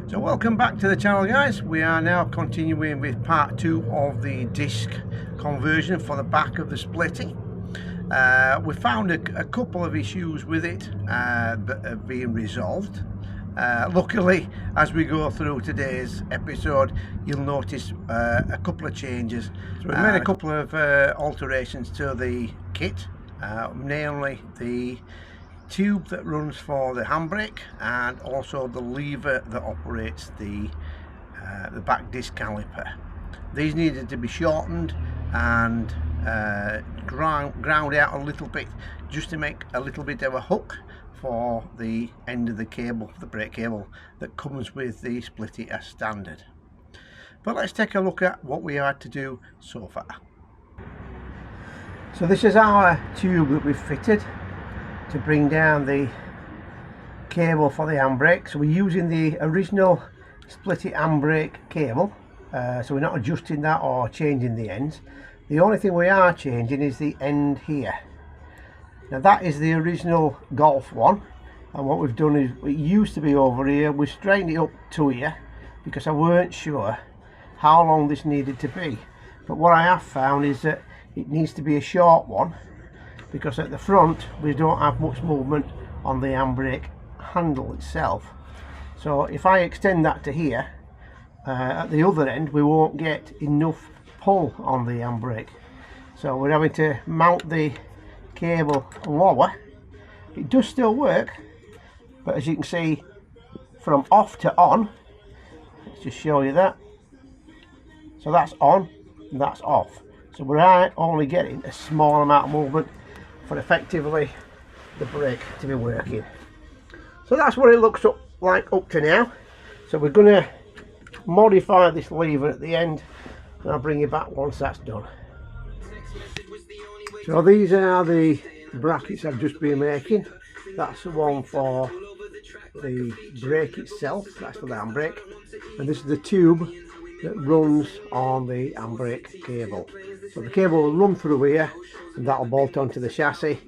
So welcome back to the channel, guys. We are now continuing with part 2 of the disc conversion for the back of the splitty. We found a couple of issues with it that are being resolved. Luckily, as we go through today's episode, you'll notice a couple of changes. So we made a couple of alterations to the kit, namely the tube that runs for the handbrake and also the lever that operates the back disc caliper. These needed to be shortened and ground out a little bit, just to make a little bit of a hook for the end of the cable, the brake cable that comes with the splitty as standard. But let's take a look at what we had to do so far. So this is our tube that we've fitted to bring down the cable for the handbrake. So we're using the original splitty handbrake cable, so we're not adjusting that or changing the ends. The only thing we are changing is the end here. Now that is the original Golf one, and what we've done is, it used to be over here, we straightened it up to here because I weren't sure how long this needed to be. But what I have found is that it needs to be a short one, because at the front we don't have much movement on the handbrake handle itself. So if I extend that to here, at the other end we won't get enough pull on the handbrake. So we're having to mount the cable lower. It does still work, but as you can see, from off to on, let's just show you that. So that's on and that's off. So we're only getting a small amount of movement for effectively the brake to be working. So that's what it looks like up to now. So we're going to modify this lever at the end, and I'll bring you back once that's done. So these are the brackets I've just been making. That's the one for the brake itself, that's for the handbrake, and this is the tube that runs on the handbrake cable. So the cable will run through here and that'll bolt onto the chassis.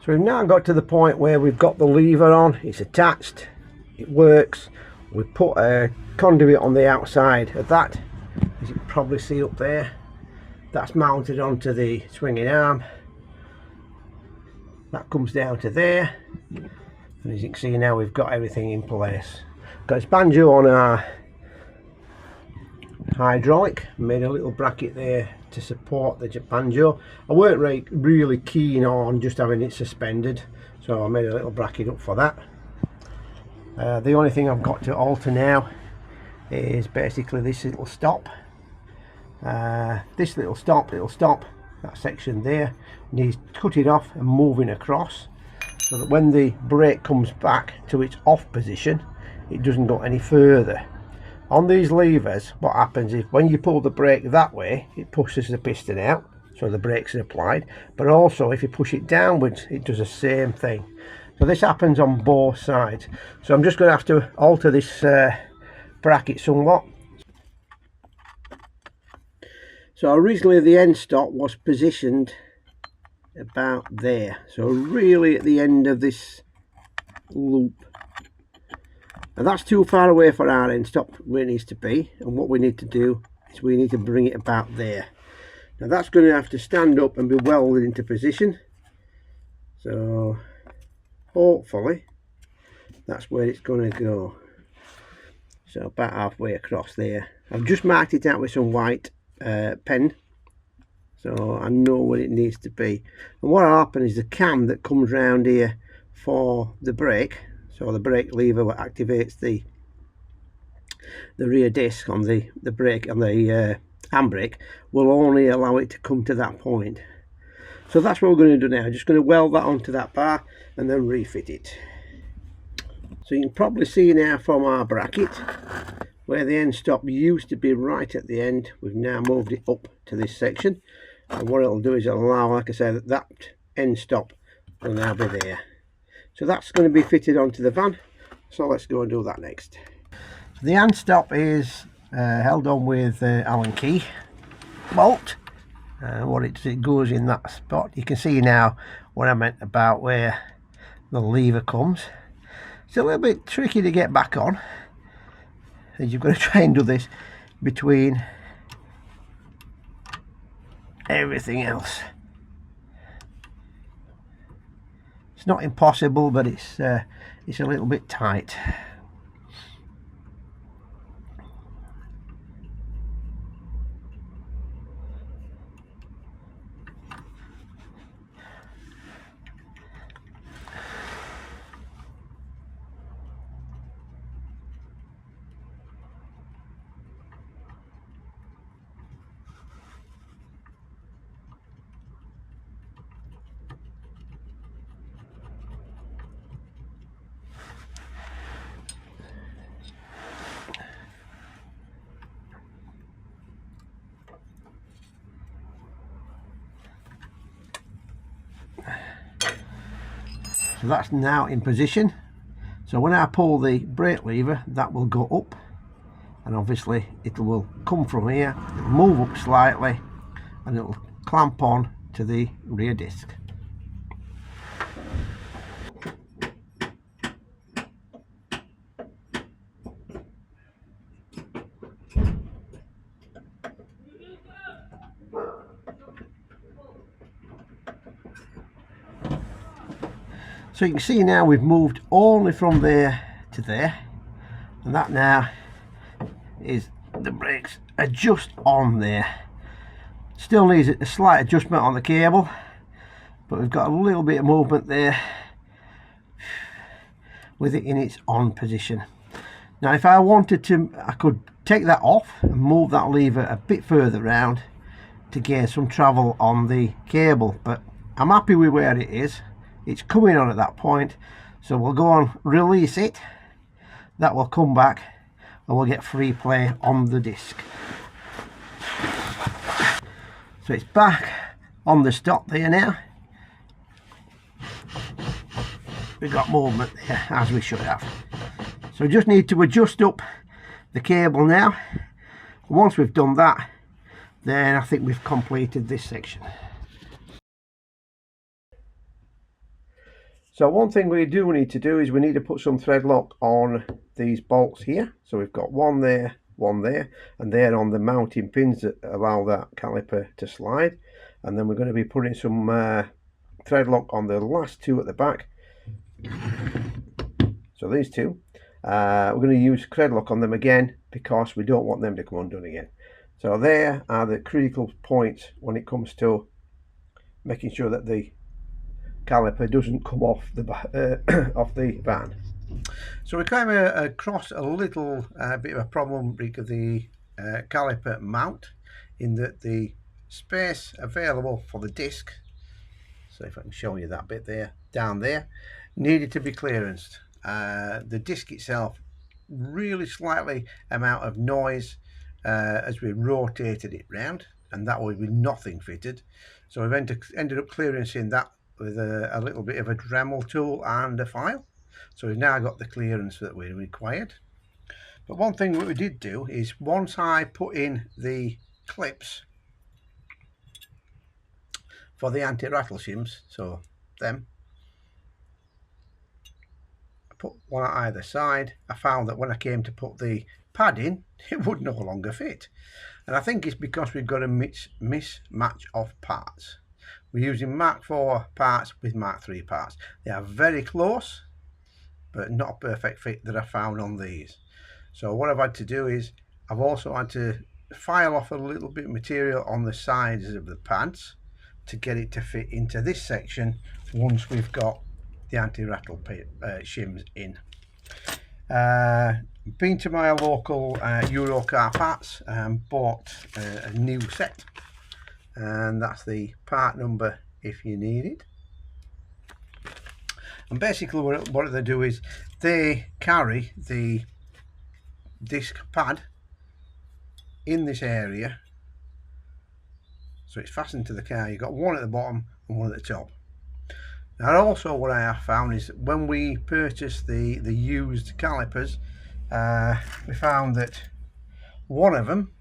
So we've now got to the point where we've got the lever on, it's attached, it works. We put a conduit on the outside of that, as you can probably see up there. That's mounted onto the swinging arm. That comes down to there, and as you can see now we've got everything in place. Got its banjo on our hydraulic, made a little bracket there to support the banjo. I weren't really keen on just having it suspended, so I made a little bracket up for that. The only thing I've got to alter now is basically this little stop. This little stop, that section there, needs cutting off and moving across, so that when the brake comes back to its off position, it doesn't go any further. On these levers, what happens is when you pull the brake that way, it pushes the piston out, so the brakes are applied, but also if you push it downwards, it does the same thing. So this happens on both sides. So I'm just going to have to alter this bracket somewhat. So originally the end stop was positioned about there, so really at the end of this loop, and that's too far away for our end stop where it needs to be. And what we need to do is we need to bring it about there. Now that's going to have to stand up and be welded into position, so hopefully that's where it's going to go. So about halfway across there. I've just marked it out with some white pen, so I know where it needs to be. And what will happen is the cam that comes round here for the brake, so the brake lever activates the rear disc on the brake, on the handbrake, will only allow it to come to that point. So that's what we're going to do now. Just going to weld that onto that bar and then refit it. So you can probably see now from our bracket where the end stop used to be right at the end, we've now moved it up to this section, and what it'll do is it'll allow, like I said, that end stop will now be there. So that's going to be fitted onto the van, so let's go and do that next. So the end stop is held on with Allen key bolt. What it goes in that spot. You can see now what I meant about where the lever comes. It's a little bit tricky to get back on, as you've got to try and do this between everything else. It's not impossible, but it's a little bit tight. So that's now in position. So when I pull the brake lever, that will go up, and obviously it will come from here, it'll move up slightly, and it'll clamp on to the rear disc. So you can see now we've moved only from there to there, and that now is the brakes are just on there. Still needs a slight adjustment on the cable, but we've got a little bit of movement there with it in its on position. Now if I wanted to, I could take that off and move that lever a bit further round to gain some travel on the cable, but I'm happy with where it is. It's coming on at that point, so we'll go on, release it, that will come back, and we'll get free play on the disc. So it's back on the stop there now. We've got movement there, as we should have. So we just need to adjust up the cable now. Once we've done that, then I think we've completed this section. So one thing we do need to do is we need to put some thread lock on these bolts here. So we've got one there, and they're on the mounting pins that allow that caliper to slide. And then we're going to be putting some thread lock on the last two at the back. So these two, we're going to use thread lock on them again because we don't want them to come undone again. So there are the critical points when it comes to making sure that the caliper doesn't come off the off the van. So we came across a little bit of a problem with the caliper mount, in that the space available for the disc, so if I can show you that bit there, down there, needed to be clearanced. The disc itself really slightly amount of noise as we rotated it round, and that was with nothing fitted. So we've ended up clearancing that with a little bit of a Dremel tool and a file. So we've now got the clearance that we required. But one thing that we did do is, once I put in the clips for the anti-rattle shims, so them, I put one on either side, I found that when I came to put the pad in, it would no longer fit. And I think it's because we've got a mismatch of parts. We're using Mark IV parts with Mark III parts. They are very close, but not a perfect fit that I found on these. So what I've had to do is, I've also had to file off a little bit of material on the sides of the pads to get it to fit into this section once we've got the anti-rattle shims in. Been to my local Eurocar parts and bought a new set, and that's the part number if you need it. And basically what they do is they carry the disc pad in this area, so it's fastened to the car. You've got one at the bottom and one at the top. Now also what I have found is, when we purchased the used calipers, we found that one of them,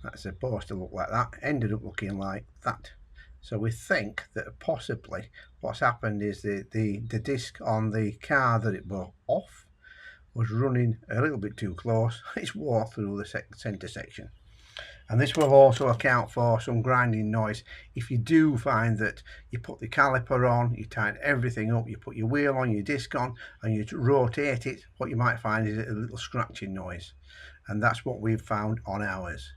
that's supposed to look like that, ended up looking like that. So we think that possibly what's happened is the disc on the car that it brought off was running a little bit too close. It's wore through the centre section. And this will also account for some grinding noise. If you do find that you put the caliper on, you tighten everything up, you put your wheel on, your disc on, and you rotate it, what you might find is a little scratching noise. And that's what we've found on ours.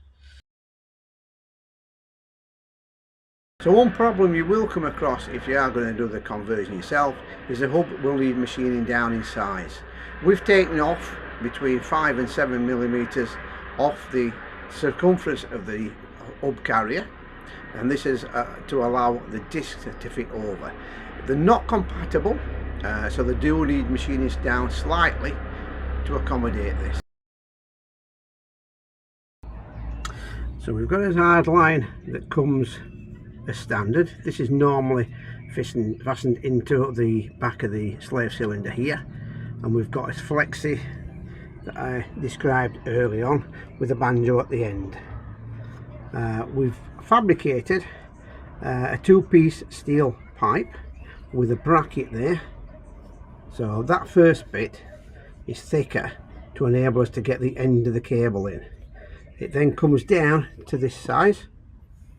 So one problem you will come across if you are going to do the conversion yourself is the hub will need machining down in size. We've taken off between 5 and 7 millimeters off the circumference of the hub carrier, and this is to allow the disc to fit over. They're not compatible, so they do need machining down slightly to accommodate this. So we've got a hard line that comes as standard. This is normally fastened into the back of the slave cylinder here, and we've got a flexy that I described early on with a banjo at the end. We've fabricated a two-piece steel pipe with a bracket there, so that first bit is thicker to enable us to get the end of the cable in. It then comes down to this size,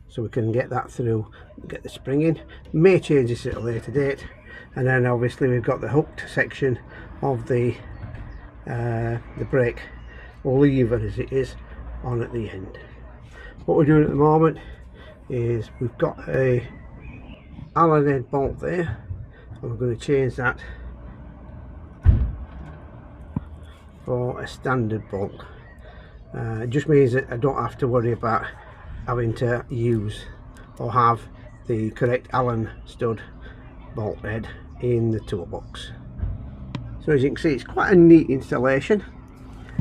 so we can get that through, get the spring in. May change this at a later date. And then obviously we've got the hooked section of the brake lever, as it is, on at the end. What we're doing at the moment is we've got a Allen head bolt there, and we're going to change that for a standard bolt. It just means that I don't have to worry about having to use or have the correct Allen stud bolt head in the toolbox. So as you can see, it's quite a neat installation.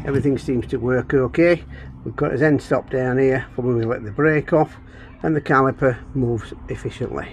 Everything seems to work okay. We've got his end stop down here for when we let the brake off, and the caliper moves efficiently.